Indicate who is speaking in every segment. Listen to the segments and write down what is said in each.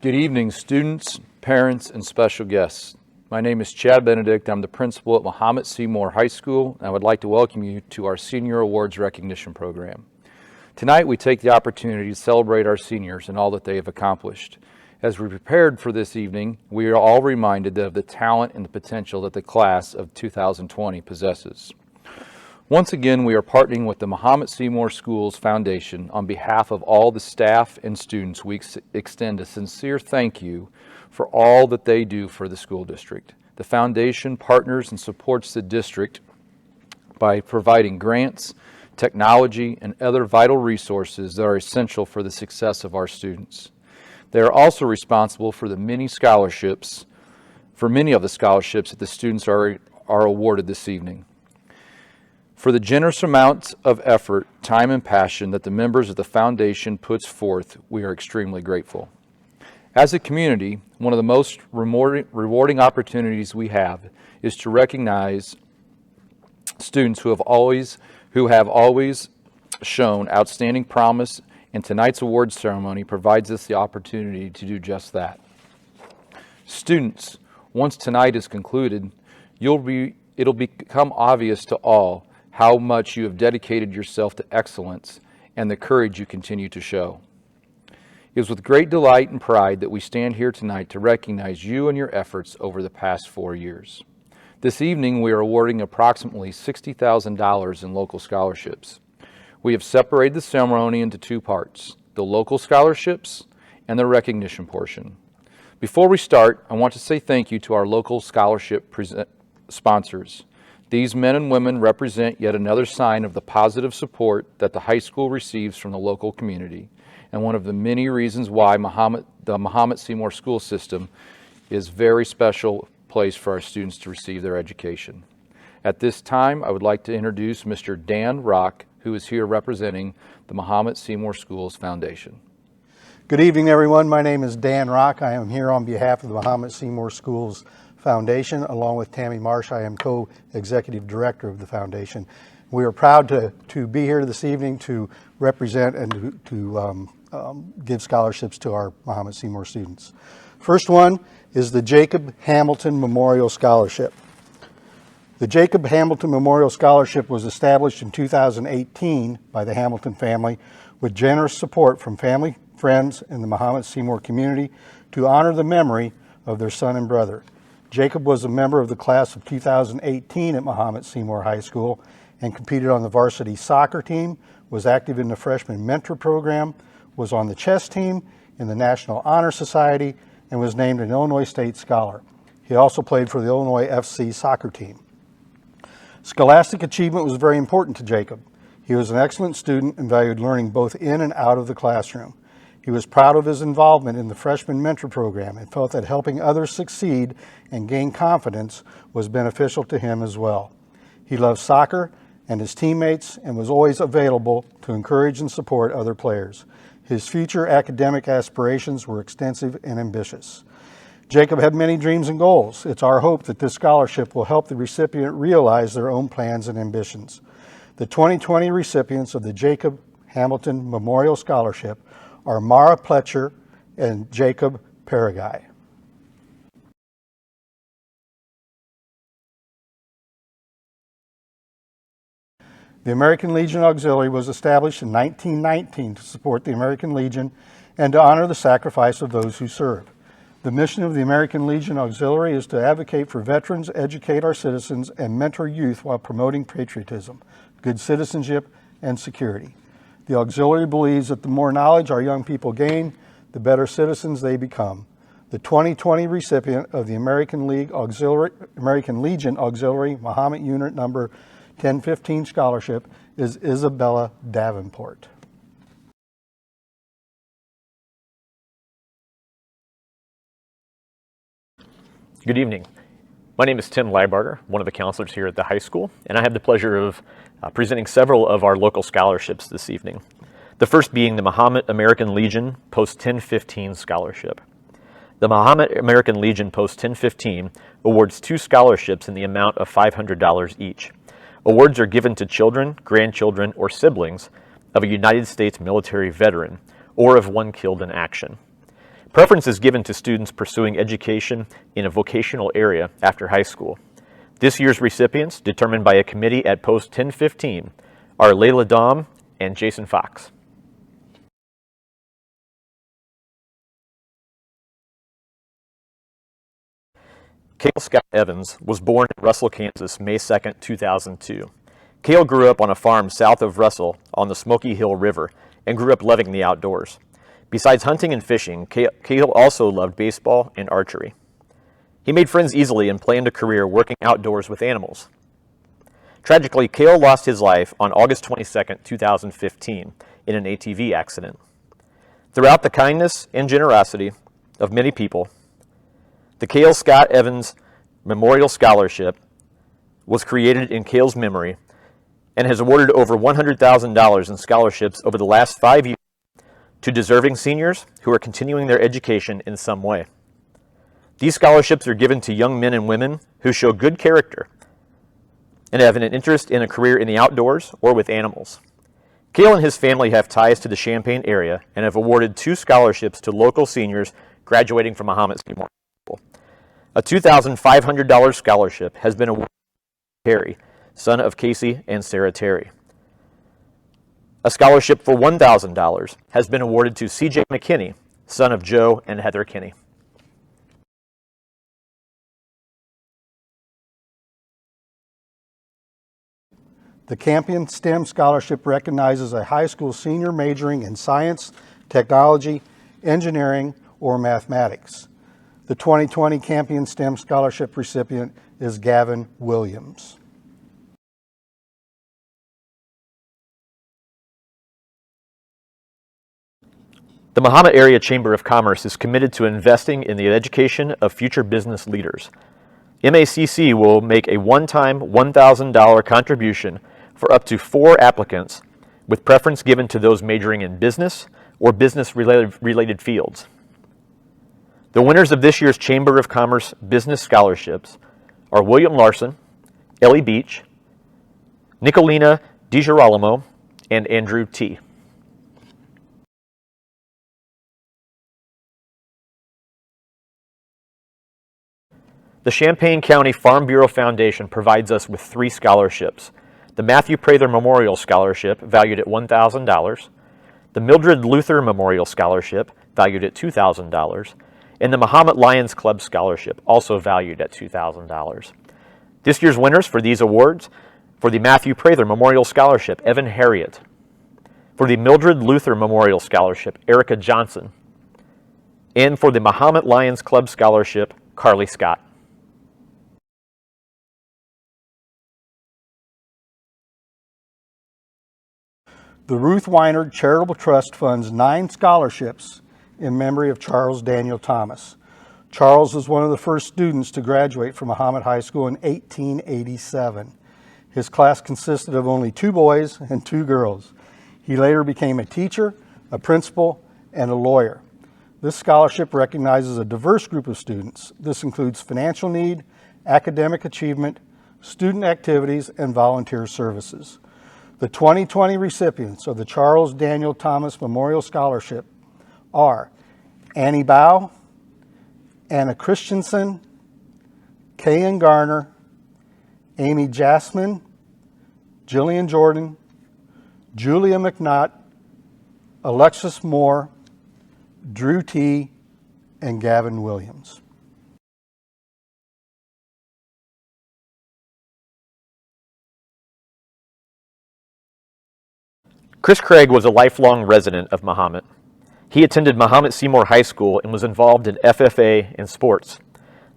Speaker 1: Good evening, students, parents, and special guests. My name is Chad Benedict. I'm the principal at Mahomet Seymour High School, and I would like to welcome you to our Senior Awards Recognition Program. Tonight, we take the opportunity to celebrate our seniors and all that they have accomplished. As we prepared for this evening, we are all reminded of the talent and the potential that the class of 2020 possesses. Once again, we are partnering with the Mahomet Seymour Schools Foundation. On behalf of all the staff and students, we extend a sincere thank you for all that they do for the school district. The foundation partners and supports the district by providing grants, technology, and other vital resources that are essential for the success of our students. They are also responsible for many of the scholarships that the students are awarded this evening. For the generous amounts of effort, time, and passion that the members of the foundation puts forth, we are extremely grateful. As a community, one of the most rewarding opportunities we have is to recognize students who have always shown outstanding promise, and tonight's awards ceremony provides us the opportunity to do just that. Students, once tonight is concluded, it'll become obvious to all how much you have dedicated yourself to excellence and the courage you continue to show. It is with great delight and pride that we stand here tonight to recognize you and your efforts over the past 4 years. This evening, we are awarding approximately $60,000 in local scholarships. We have separated the ceremony into two parts, the local scholarships and the recognition portion. Before we start, I want to say thank you to our local scholarship sponsors. These men and women represent yet another sign of the positive support that the high school receives from the local community, and one of the many reasons why the Mahomet Seymour school system is a very special place for our students to receive their education. At this time, I would like to introduce Mr. Dan Rock, who is here representing the Mahomet Seymour Schools Foundation.
Speaker 2: Good evening, everyone. My name is Dan Rock. I am here on behalf of the Mahomet Seymour Schools Foundation. Along with Tammy Marsh, I am co-executive director of the foundation. We are proud to be here this evening to represent and to give scholarships to our Mahomet Seymour students. First one is the Jacob Hamilton Memorial Scholarship. The Jacob Hamilton Memorial Scholarship was established in 2018 by the Hamilton family with generous support from family, friends, and the Mahomet Seymour community to honor the memory of their son and brother. Jacob was a member of the class of 2018 at Mahomet Seymour High School and competed on the varsity soccer team, was active in the freshman mentor program, was on the chess team, in the National Honor Society, and was named an Illinois State Scholar. He also played for the Illinois FC soccer team. Scholastic achievement was very important to Jacob. He was an excellent student and valued learning both in and out of the classroom. He was proud of his involvement in the freshman mentor program and felt that helping others succeed and gain confidence was beneficial to him as well. He loved soccer and his teammates and was always available to encourage and support other players. His future academic aspirations were extensive and ambitious. Jacob had many dreams and goals. It's our hope that this scholarship will help the recipient realize their own plans and ambitions. The 2020 recipients of the Jacob Hamilton Memorial Scholarship are Mara Pletcher and Jacob Paraguay. The American Legion Auxiliary was established in 1919 to support the American Legion and to honor the sacrifice of those who serve. The mission of the American Legion Auxiliary is to advocate for veterans, educate our citizens, and mentor youth while promoting patriotism, good citizenship, and security. The Auxiliary believes that the more knowledge our young people gain, the better citizens they become. The 2020 recipient of the American Legion Auxiliary Mahomet Unit Number 1015 Scholarship is Isabella Davenport.
Speaker 3: Good evening. My name is Tim Lybarger, one of the counselors here at the high school, and I have the pleasure of presenting several of our local scholarships this evening. The first being the Mahomet American Legion Post 1015 Scholarship. The Mahomet American Legion Post 1015 awards 2 scholarships in the amount of $500 each. Awards are given to children, grandchildren, or siblings of a United States military veteran or of one killed in action. Preference is given to students pursuing education in a vocational area after high school. This year's recipients, determined by a committee at post 1015, are Layla Dahm and Jason Fox. Cale Scott Evans was born in Russell, Kansas, May 2, 2002. Cale grew up on a farm south of Russell on the Smoky Hill River and grew up loving the outdoors. Besides hunting and fishing, Cale also loved baseball and archery. He made friends easily and planned a career working outdoors with animals. Tragically, Cale lost his life on August 22, 2015 in an ATV accident. Throughout the kindness and generosity of many people, the Cale Scott Evans Memorial Scholarship was created in Cale's memory and has awarded over $100,000 in scholarships over the last 5 years to deserving seniors who are continuing their education in some way. These scholarships are given to young men and women who show good character and have an interest in a career in the outdoors or with animals. Cale and his family have ties to the Champaign area and have awarded 2 scholarships to local seniors graduating from Mahomet Seymour High School. A $2,500 scholarship has been awarded to Terry, son of Casey and Sarah Terry. A scholarship for $1,000 has been awarded to C.J. McKinney, son of Joe and Heather Kinney.
Speaker 2: The Campion STEM Scholarship recognizes a high school senior majoring in science, technology, engineering, or mathematics. The 2020 Campion STEM Scholarship recipient is Gavin Williams.
Speaker 3: The Mahomet Area Chamber of Commerce is committed to investing in the education of future business leaders. MACC will make a one-time $1,000 contribution for up to 4 applicants, with preference given to those majoring in business or business-related fields. The winners of this year's Chamber of Commerce Business Scholarships are William Larson, Ellie Beach, Nicolina DiGirolamo, and Andrew T. The Champaign County Farm Bureau Foundation provides us with 3 scholarships. The Matthew Prather Memorial Scholarship, valued at $1,000, the Mildred Luther Memorial Scholarship, valued at $2,000, and the Mahomet Lions Club Scholarship, also valued at $2,000. This year's winners for these awards: for the Matthew Prather Memorial Scholarship, Evan Harriet; for the Mildred Luther Memorial Scholarship, Erica Johnson; and for the Mahomet Lions Club Scholarship, Carly Scott.
Speaker 2: The Ruth Weiner Charitable Trust funds 9 scholarships in memory of Charles Daniel Thomas. Charles was one of the first students to graduate from Mahomet High School in 1887. His class consisted of only 2 boys and 2 girls. He later became a teacher, a principal, and a lawyer. This scholarship recognizes a diverse group of students. This includes financial need, academic achievement, student activities, and volunteer services. The 2020 recipients of the Charles Daniel Thomas Memorial Scholarship are Annie Bow, Anna Christensen, Kayan Garner, Amy Jasmine, Jillian Jordan, Julia McNaught, Alexis Moore, Drew T., and Gavin Williams.
Speaker 3: Chris Craig was a lifelong resident of Mahomet. He attended Mahomet Seymour High School and was involved in FFA and sports.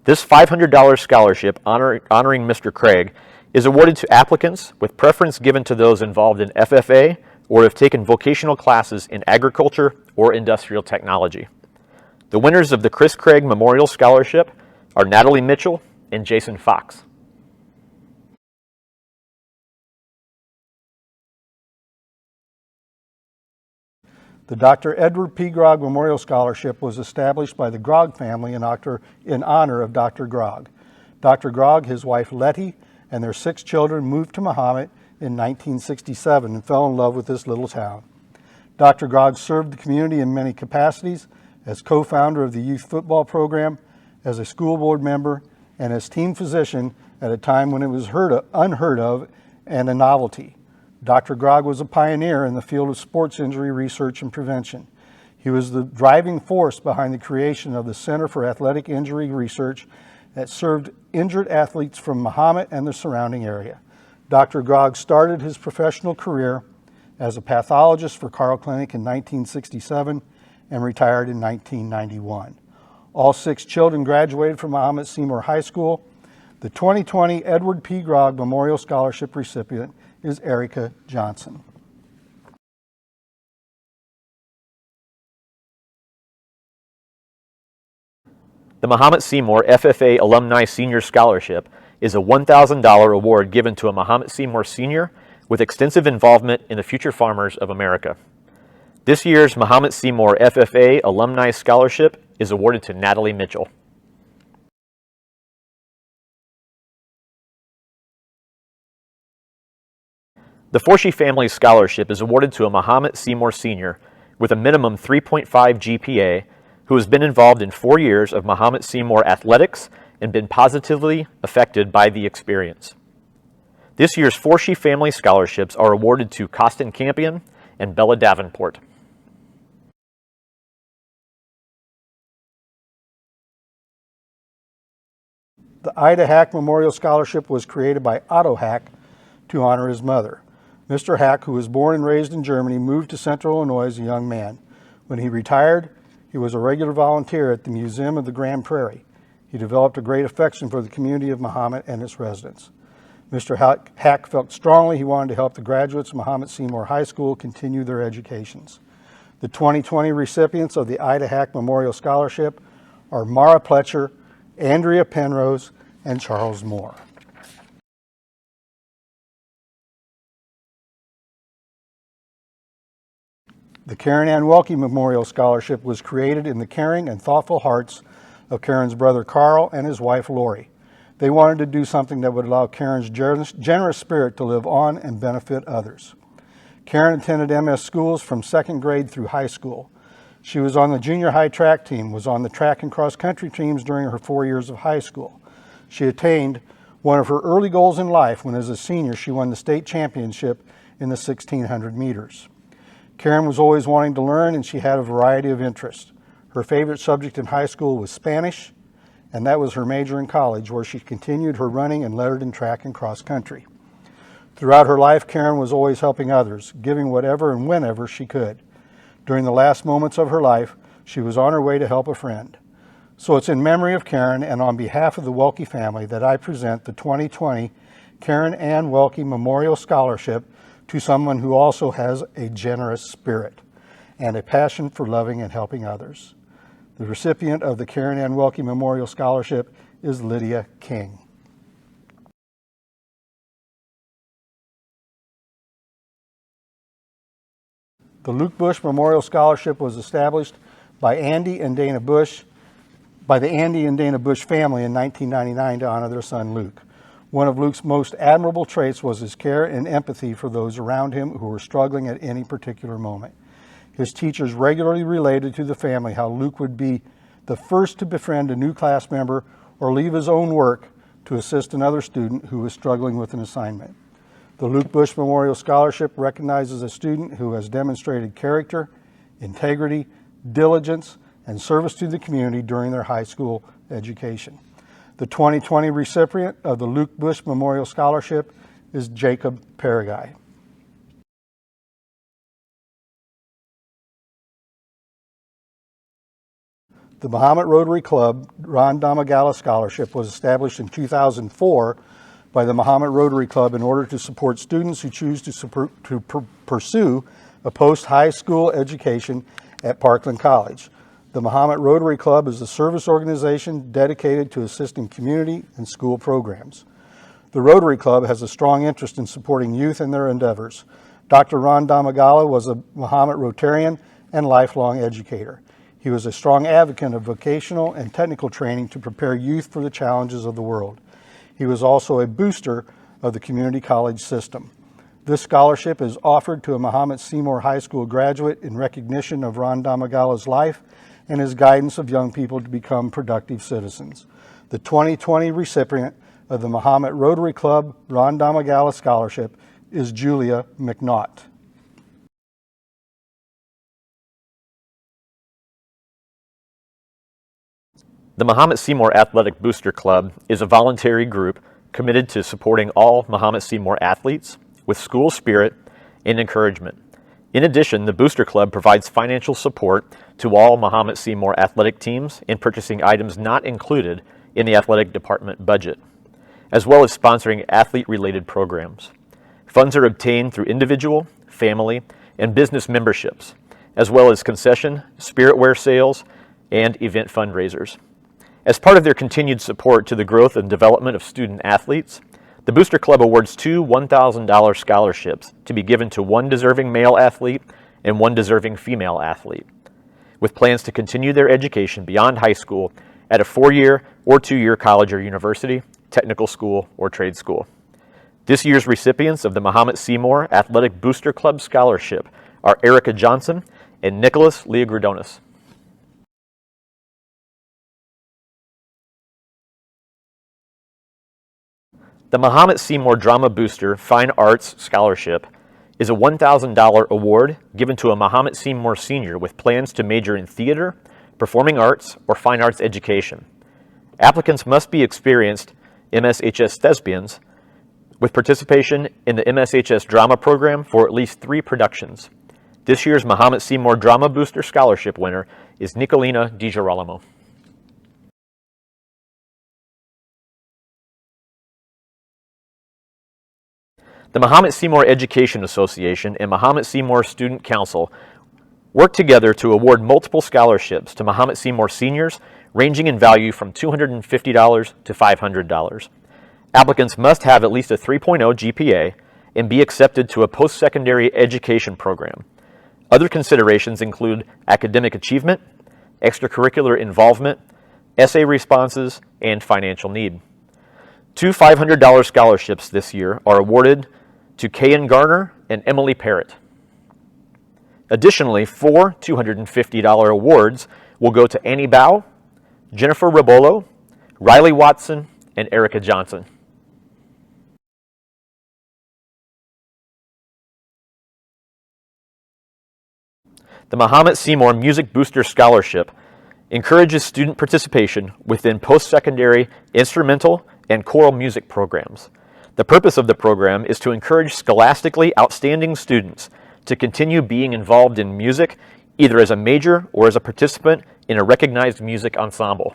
Speaker 3: This $500 scholarship honoring Mr. Craig is awarded to applicants, with preference given to those involved in FFA or have taken vocational classes in agriculture or industrial technology. The winners of the Chris Craig Memorial Scholarship are Natalie Mitchell and Jason Fox.
Speaker 2: The Dr. Edward P. Grogg Memorial Scholarship was established by the Grogg family in honor of Dr. Grogg. Dr. Grogg, his wife Letty, and their 6 children moved to Mahomet in 1967 and fell in love with this little town. Dr. Grogg served the community in many capacities as co-founder of the youth football program, as a school board member, and as team physician at a time when it was unheard of and a novelty. Dr. Grog was a pioneer in the field of sports injury research and prevention. He was the driving force behind the creation of the Center for Athletic Injury Research that served injured athletes from Mahomet and the surrounding area. Dr. Grog started his professional career as a pathologist for Carle Clinic in 1967 and retired in 1991. All 6 children graduated from Mahomet Seymour High School. The 2020 Edward P. Grog Memorial Scholarship recipient is Erica Johnson.
Speaker 3: The Mahomet Seymour FFA Alumni Senior Scholarship is a $1,000 award given to a Mahomet Seymour senior with extensive involvement in the future farmers of America. This year's Mahomet Seymour FFA Alumni Scholarship is awarded to Natalie Mitchell. The Forshee Family Scholarship is awarded to a Mahomet Seymour senior with a minimum 3.5 GPA who has been involved in 4 years of Mahomet Seymour athletics and been positively affected by the experience. This year's Forshee Family Scholarships are awarded to Costin Campion and Bella Davenport.
Speaker 2: The Ida Hack Memorial Scholarship was created by Otto Hack to honor his mother. Mr. Hack, who was born and raised in Germany, moved to Central Illinois as a young man. When he retired, he was a regular volunteer at the Museum of the Grand Prairie. He developed a great affection for the community of Mahomet and its residents. Mr. Hack felt strongly he wanted to help the graduates of Mahomet Seymour High School continue their educations. The 2020 recipients of the Ida Hack Memorial Scholarship are Mara Pletcher, Andrea Penrose, and Charles Moore. The Karen Ann Welke Memorial Scholarship was created in the caring and thoughtful hearts of Karen's brother Carl and his wife Lori. They wanted to do something that would allow Karen's generous spirit to live on and benefit others. Karen attended MS schools from 2nd grade through high school. She was on the junior high track team, was on the track and cross country teams during her 4 years of high school. She attained one of her early goals in life when, as a senior, she won the state championship in the 1600 meters. Karen was always wanting to learn, and she had a variety of interests. Her favorite subject in high school was Spanish, and that was her major in college, where she continued her running and lettered in track and cross country. Throughout her life, Karen was always helping others, giving whatever and whenever she could. During the last moments of her life, she was on her way to help a friend. So it's in memory of Karen and on behalf of the Welke family that I present the 2020 Karen Ann Welke Memorial Scholarship to someone who also has a generous spirit and a passion for loving and helping others. The recipient of the Karen Ann Welke Memorial Scholarship is Lydia King. The Luke Bush Memorial Scholarship was established by the Andy and Dana Bush family in 1999 to honor their son Luke. One of Luke's most admirable traits was his care and empathy for those around him who were struggling at any particular moment. His teachers regularly related to the family how Luke would be the first to befriend a new class member or leave his own work to assist another student who was struggling with an assignment. The Luke Bush Memorial Scholarship recognizes a student who has demonstrated character, integrity, diligence, and service to the community during their high school education. The 2020 recipient of the Luke Bush Memorial Scholarship is Jacob Paraguay. The Mahomet Rotary Club Ron Damagala Scholarship was established in 2004 by the Mahomet Rotary Club in order to support students who choose to pursue a post-high school education at Parkland College. The Mahomet Rotary Club is a service organization dedicated to assisting community and school programs. The Rotary Club has a strong interest in supporting youth in their endeavors. Dr. Ron Damagala was a Mahomet Rotarian and lifelong educator. He was a strong advocate of vocational and technical training to prepare youth for the challenges of the world. He was also a booster of the community college system. This scholarship is offered to a Mahomet Seymour High School graduate in recognition of Ron Damagala's life and his guidance of young people to become productive citizens. The 2020 recipient of the Mahomet Rotary Club Ron Damagala Scholarship is Julia McNaught.
Speaker 3: The Mahomet Seymour Athletic Booster Club is a voluntary group committed to supporting all Mahomet Seymour athletes with school spirit and encouragement. In addition, the Booster Club provides financial support to all Mahomet Seymour athletic teams in purchasing items not included in the athletic department budget, as well as sponsoring athlete-related programs. Funds are obtained through individual, family, and business memberships, as well as concession, spiritware sales, and event fundraisers. As part of their continued support to the growth and development of student athletes, the Booster Club awards 2 $1,000 scholarships to be given to one deserving male athlete and one deserving female athlete, with plans to continue their education beyond high school at a 4-year or 2-year college or university, technical school, or trade school. This year's recipients of the Mahomet Seymour Athletic Booster Club Scholarship are Erica Johnson and Nicholas Leogridonis. The Mahomet Seymour Drama Booster Fine Arts Scholarship is a $1,000 award given to a Mahomet Seymour senior with plans to major in theater, performing arts, or fine arts education. Applicants must be experienced MSHS thespians with participation in the MSHS drama program for at least 3 productions. This year's Mahomet Seymour Drama Booster Scholarship winner is Nicolina DiGirolamo. The Mahomet Seymour Education Association and Mahomet Seymour Student Council work together to award multiple scholarships to Mahomet Seymour seniors ranging in value from $250 to $500. Applicants must have at least a 3.0 GPA and be accepted to a post-secondary education program. Other considerations include academic achievement, extracurricular involvement, essay responses, and financial need. 2 $500 scholarships this year are awarded to Kayan Garner and Emily Parrott. Additionally, 4 $250 awards will go to Annie Bao, Jennifer Rabolo, Riley Watson, and Erica Johnson. The Mahomet Seymour Music Booster Scholarship encourages student participation within post-secondary instrumental and choral music programs. The purpose of the program is to encourage scholastically outstanding students to continue being involved in music, either as a major or as a participant in a recognized music ensemble.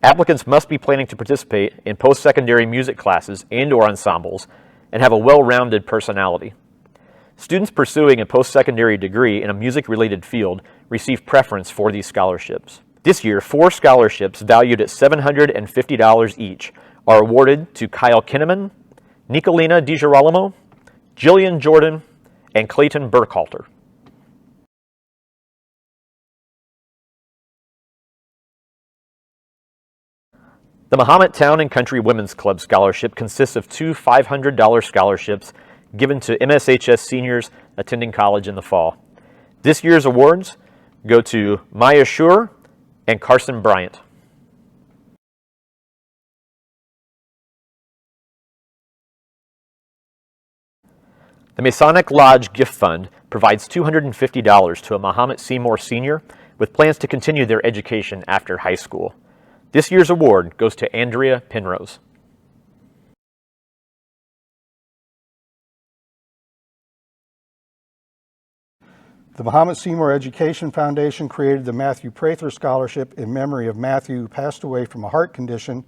Speaker 3: Applicants must be planning to participate in post-secondary music classes and/or ensembles and have a well-rounded personality. Students pursuing a post-secondary degree in a music-related field receive preference for these scholarships. This year, 4 scholarships valued at $750 each are awarded to Kyle Kinneman, Nicolina DiGirolamo, Jillian Jordan, and Clayton Burkhalter. The Mahomet Town and Country Women's Club Scholarship consists of 2 $500 scholarships given to MSHS seniors attending college in the fall. This year's awards go to Maya Schur and Carson Bryant. The Masonic Lodge Gift Fund provides $250 to a Mahomet Seymour senior with plans to continue their education after high school. This year's award goes to Andrea Penrose.
Speaker 2: The Mahomet Seymour Education Foundation created the Matthew Prather Scholarship in memory of Matthew, who passed away from a heart condition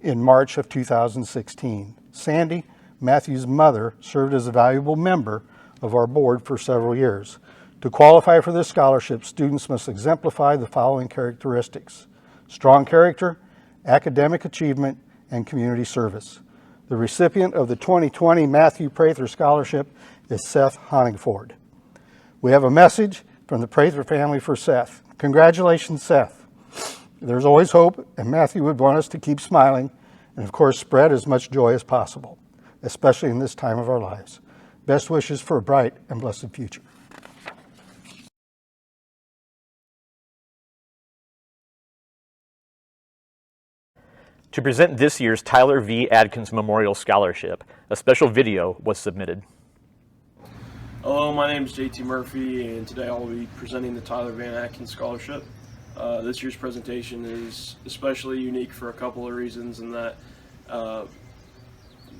Speaker 2: in March of 2016. Sandy, Matthew's mother, served as a valuable member of our board for several years. To qualify for this scholarship, students must exemplify the following characteristics: strong character, academic achievement, and community service. The recipient of the 2020 Matthew Prather Scholarship is Seth Honigford. We have a message from the Prather family for Seth. Congratulations, Seth. There's always hope, and Matthew would want us to keep smiling and, of course, spread as much joy as possible, especially in this time of our lives. Best wishes for a bright and blessed future.
Speaker 3: To present this year's Tyler V. Adkins Memorial Scholarship, a special video was submitted.
Speaker 4: Hello, my name is JT Murphy, and today I'll be presenting the Tyler Van Atkins Scholarship. This year's presentation is especially unique for a couple of reasons, in that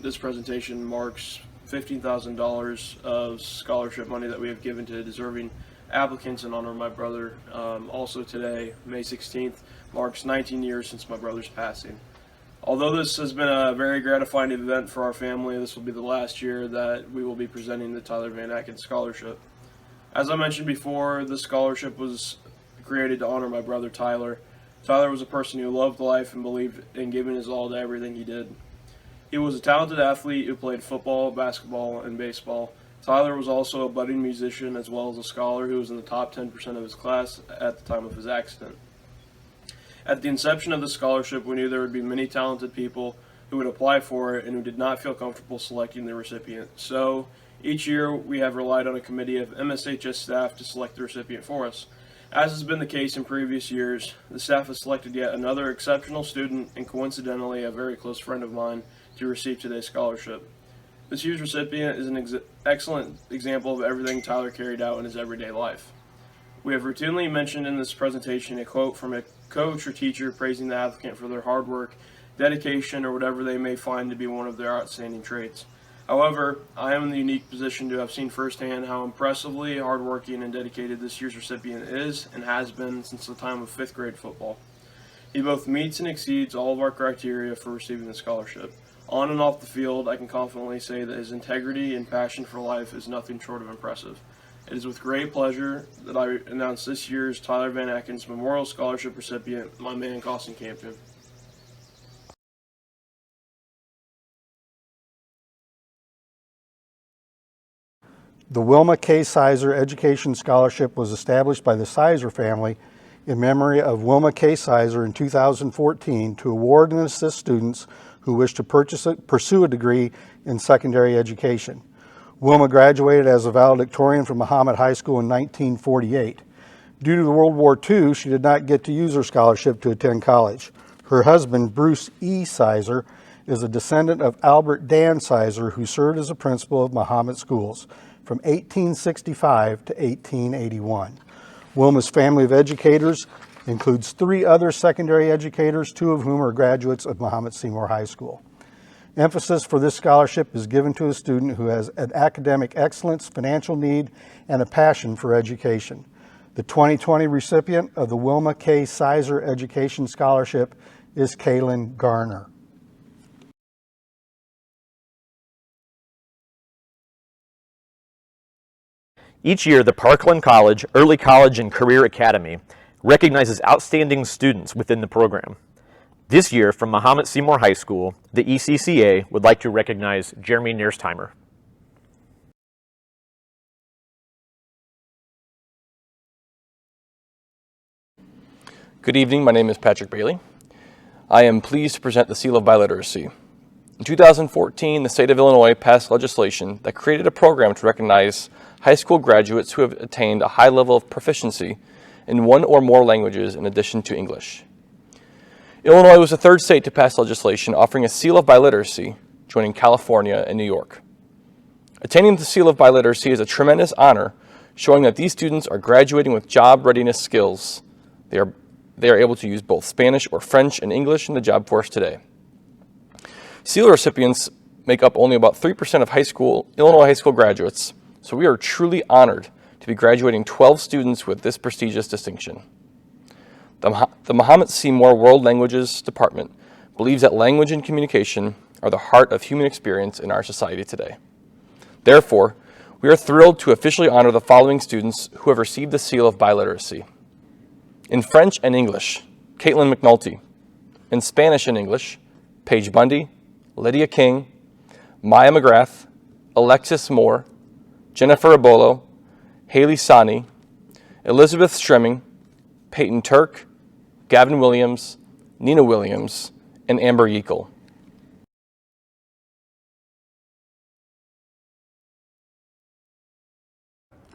Speaker 4: this presentation marks $15,000 of scholarship money that we have given to deserving applicants in honor of my brother. Also today, May 16th, marks 19 years since my brother's passing. Although this has been a very gratifying event for our family, this will be the last year that we will be presenting the Tyler Van Atkins Scholarship. As I mentioned before, this scholarship was created to honor my brother Tyler. Tyler was a person who loved life and believed in giving his all to everything he did. He was a talented athlete who played football, basketball, and baseball. Tyler was also a budding musician as well as a scholar who was in the top 10% of his class at the time of his accident. At the inception of the scholarship, we knew there would be many talented people who would apply for it and who did not feel comfortable selecting the recipient. So, each year we have relied on a committee of MSHS staff to select the recipient for us. As has been the case in previous years, the staff has selected yet another exceptional student and coincidentally a very close friend of mine to receive today's scholarship. This year's recipient is an excellent example of everything Tyler carried out in his everyday life. We have routinely mentioned in this presentation a quote from a coach or teacher praising the applicant for their hard work, dedication, or whatever they may find to be one of their outstanding traits. However, I am in the unique position to have seen firsthand how impressively hardworking and dedicated this year's recipient is and has been since the time of 5th grade football. He both meets and exceeds all of our criteria for receiving the scholarship. On and off the field, I can confidently say that his integrity and passion for life is nothing short of impressive. It is with great pleasure that I announce this year's Tyler Van Atkins Memorial Scholarship recipient, my man, Costin Campion.
Speaker 2: The Wilma K. Sizer Education Scholarship was established by the Sizer family in memory of Wilma K. Sizer in 2014 to award and assist students who wish to pursue a degree in secondary education. Wilma graduated as a valedictorian from Mahomet High School in 1948. Due to World War II, she did not get to use her scholarship to attend college. Her husband, Bruce E. Sizer, is a descendant of Albert Dan Sizer, who served as a principal of Mahomet schools from 1865 to 1881. Wilma's family of educators includes 3 other secondary educators, 2 of whom are graduates of Mahomet Seymour High School. Emphasis for this scholarship is given to a student who has an academic excellence, financial need, and a passion for education. The 2020 recipient of the Wilma K. Sizer Education Scholarship is Kaylin Garner.
Speaker 3: Each year, the Parkland College Early College and Career Academy recognizes outstanding students within the program. This year, from Mahomet Seymour High School, the ECCA would like to recognize Jeremy Niersheimer.
Speaker 1: Good evening, my name is Patrick Bailey. I am pleased to present the Seal of Biliteracy. In 2014, the state of Illinois passed legislation that created a program to recognize high school graduates who have attained a high level of proficiency in 1 or more languages in addition to English. Illinois was the 3rd state to pass legislation offering a Seal of Biliteracy, joining California and New York. Attaining the Seal of Biliteracy is a tremendous honor, showing that these students are graduating with job readiness skills. They are able to use both Spanish or French and English in the job force today. Seal recipients make up only about 3% of Illinois high school graduates, so we are truly honored to be graduating 12 students with this prestigious distinction. The Mahomet Seymour World Languages Department believes that language and communication are the heart of human experience in our society today. Therefore, we are thrilled to officially honor the following students who have received the Seal of Biliteracy. In French and English, Caitlin McNulty. In Spanish and English, Paige Bundy, Lydia King, Maya McGrath, Alexis Moore, Jennifer Abolo, Haley Sani, Elizabeth Stremming, Peyton Turk, Gavin Williams, Nina Williams, and Amber Yeakel.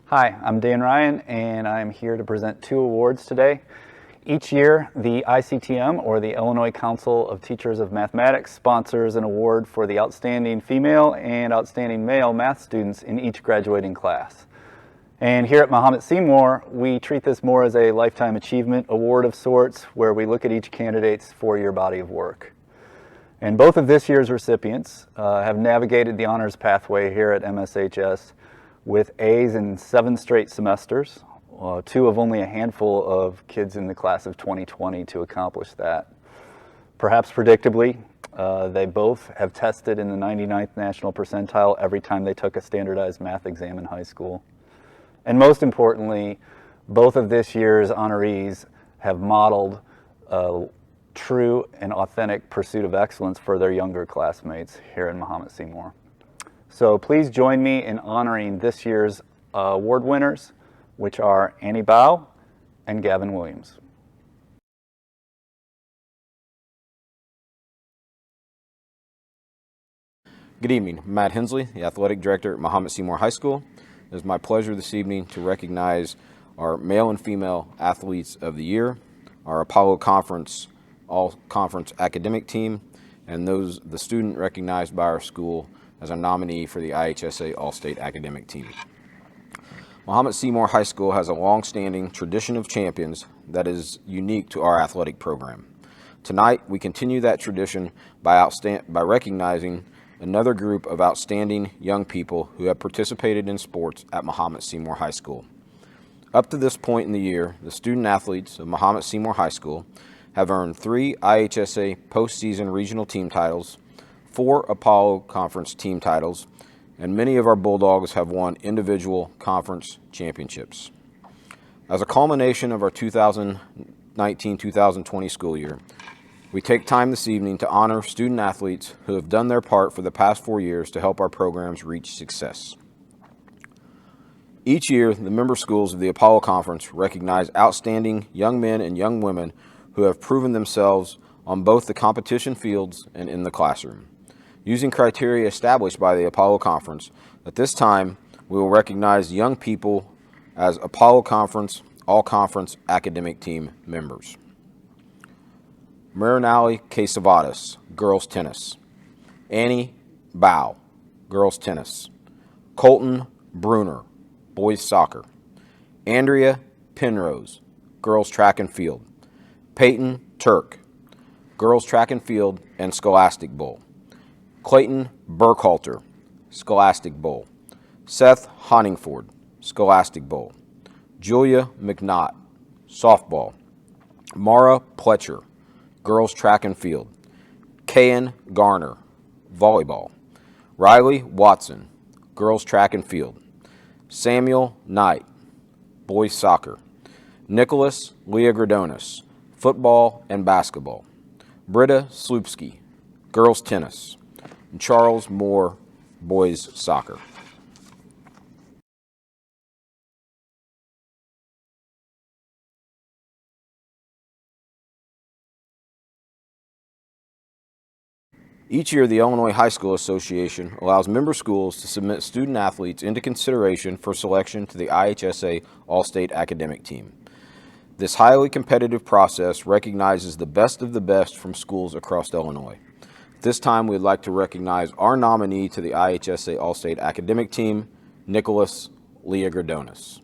Speaker 5: Hi, I'm Dan Ryan, and I'm here to present 2 awards today. Each year, the ICTM, or the Illinois Council of Teachers of Mathematics, sponsors an award for the outstanding female and outstanding male math students in each graduating class. And here at Mahomet Seymour, we treat this more as a lifetime achievement award of sorts, where we look at each candidate's four-year body of work. And both of this year's recipients have navigated the honors pathway here at MSHS with A's in 7 straight semesters, 2 of only a handful of kids in the class of 2020 to accomplish that. Perhaps predictably, they both have tested in the 99th national percentile every time they took a standardized math exam in high school. And most importantly, both of this year's honorees have modeled a true and authentic pursuit of excellence for their younger classmates here in Mahomet Seymour. So please join me in honoring this year's award winners, which are Annie Bow and Gavin Williams.
Speaker 6: Good evening. I'm Matt Hensley, the Athletic Director at Mahomet Seymour High School. It is my pleasure this evening to recognize our male and female athletes of the year, our Apollo Conference All-Conference Academic Team, and the student recognized by our school as a nominee for the IHSA All-State Academic Team. Mahomet Seymour High School has a long-standing tradition of champions that is unique to our athletic program. Tonight, we continue that tradition by recognizing another group of outstanding young people who have participated in sports at Mahomet Seymour High School. Up to this point in the year, the student athletes of Mahomet Seymour High School have earned 3 IHSA postseason regional team titles, 4 Apollo Conference team titles, and many of our Bulldogs have won individual conference championships. As a culmination of our 2019-2020 school year, we take time this evening to honor student athletes who have done their part for the past 4 years to help our programs reach success. Each year, the member schools of the Apollo Conference recognize outstanding young men and young women who have proven themselves on both the competition fields and in the classroom. Using criteria established by the Apollo Conference, at this time, we will recognize young people as Apollo Conference All-Conference Academic Team members. Marinali Quesavadas, girls tennis. Annie Bow, girls tennis. Colton Bruner, boys soccer. Andrea Penrose, girls track and field. Peyton Turk, girls track and field and Scholastic Bowl. Clayton Burkhalter, Scholastic Bowl. Seth Honingford, Scholastic Bowl. Julia McNaught, softball. Mara Pletcher, girls track and field. Kayan Garner, volleyball. Riley Watson, girls track and field. Samuel Knight, boys soccer. Nicholas Leogradonis, football and basketball. Britta Slupski, girls tennis. And Charles Moore, boys soccer. Each year, the Illinois High School Association allows member schools to submit student athletes into consideration for selection to the IHSA All-State Academic Team. This highly competitive process recognizes the best of the best from schools across Illinois. This time, we'd like to recognize our nominee to the IHSA All-State Academic Team, Nicholas Leogradonis.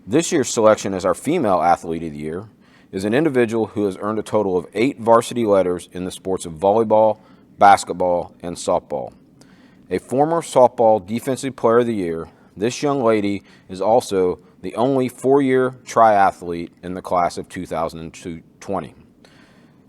Speaker 6: This year's selection as our female athlete of the year is an individual who has earned a total of 8 varsity letters in the sports of volleyball, basketball, and softball. A former softball defensive player of the year, this young lady is also the only 4-year triathlete in the class of 2020.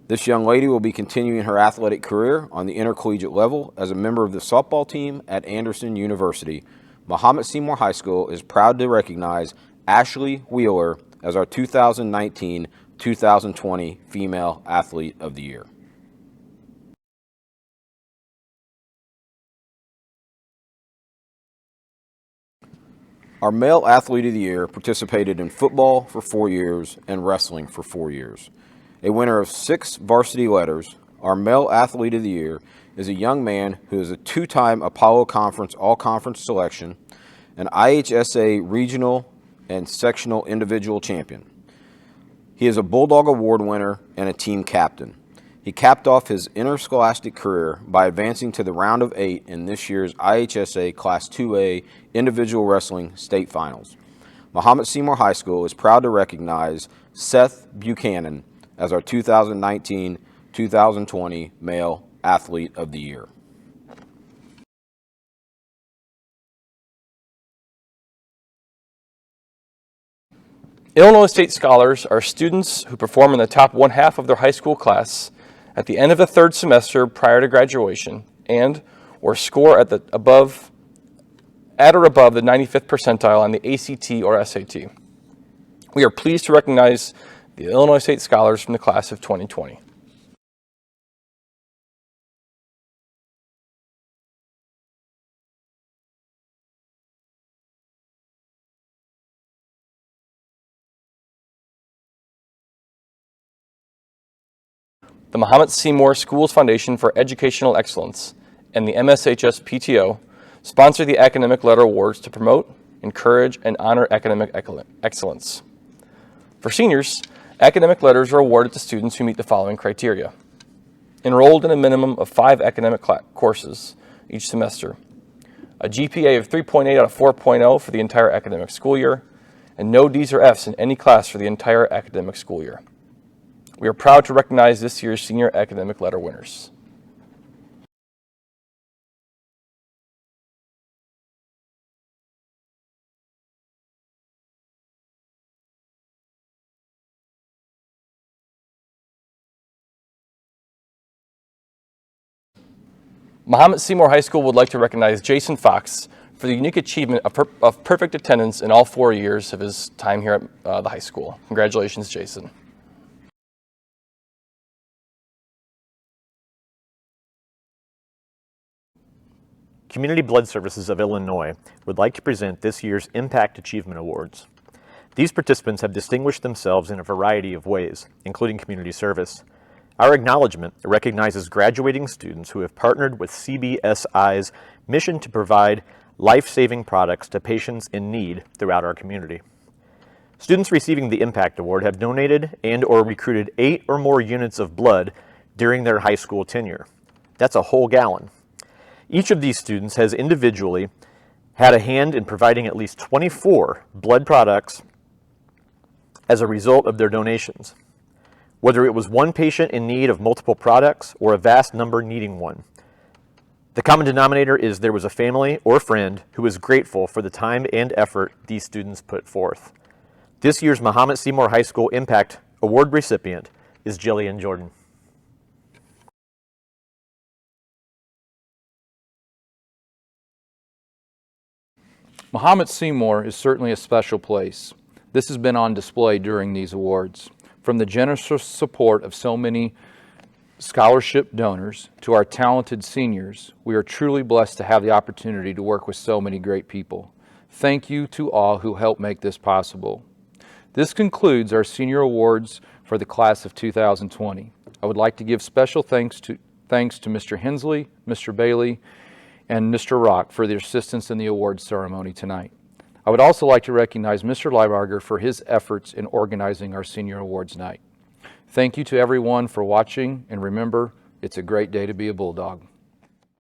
Speaker 6: This young lady will be continuing her athletic career on the intercollegiate level as a member of the softball team at Anderson University. Mahomet Seymour High School is proud to recognize Ashley Wheeler as our 2019-2020 Female Athlete of the Year. Our Male Athlete of the Year participated in football for 4 years and wrestling for 4 years. A winner of 6 varsity letters, our Male Athlete of the Year is a young man who is a two-time Apollo Conference All-Conference selection, an IHSA regional and sectional individual champion. He is a Bulldog Award winner and a team captain. He capped off his interscholastic career by advancing to the round of 8 in this year's IHSA Class 2A Individual Wrestling State Finals. Mahomet Seymour High School is proud to recognize Seth Buchanan as our 2019-2020 Male Athlete of the Year.
Speaker 7: Illinois State Scholars are students who perform in the top one-half of their high school class at the end of the third semester prior to graduation and or score at or above the 95th percentile on the ACT or SAT. We are pleased to recognize the Illinois State Scholars from the class of 2020. The Mahomet Seymour Schools Foundation for Educational Excellence and the MSHS PTO sponsor the Academic Letter Awards to promote, encourage, and honor academic excellence. For seniors, academic letters are awarded to students who meet the following criteria: enrolled in a minimum of 5 academic courses each semester, a GPA of 3.8 out of 4.0 for the entire academic school year, and no D's or F's in any class for the entire academic school year. We are proud to recognize this year's senior academic letter winners. Mahomet Seymour High School would like to recognize Jason Fox for the unique achievement of perfect attendance in all 4 years of his time here at the high school. Congratulations, Jason.
Speaker 3: Community Blood Services of Illinois would like to present this year's Impact Achievement Awards. These participants have distinguished themselves in a variety of ways, including community service. Our acknowledgement recognizes graduating students who have partnered with CBSI's mission to provide life-saving products to patients in need throughout our community. Students receiving the Impact Award have donated and/or recruited 8 or more units of blood during their high school tenure. That's a whole gallon. Each of these students has individually had a hand in providing at least 24 blood products as a result of their donations, whether it was one patient in need of multiple products or a vast number needing one. The common denominator is there was a family or friend who was grateful for the time and effort these students put forth. This year's Mahomet Seymour High School Impact Award recipient is Jillian Jordan.
Speaker 1: Mahomet Seymour is certainly a special place. This has been on display during these awards. From the generous support of so many scholarship donors to our talented seniors, we are truly blessed to have the opportunity to work with so many great people. Thank you to all who helped make this possible. This concludes our senior awards for the class of 2020. I would like to give special thanks to Mr. Hensley, Mr. Bailey, and Mr. Rock for their assistance in the awards ceremony tonight. I would also like to recognize Mr. Lybarger for his efforts in organizing our senior awards night. Thank you to everyone for watching, and remember, it's a great day to be a Bulldog.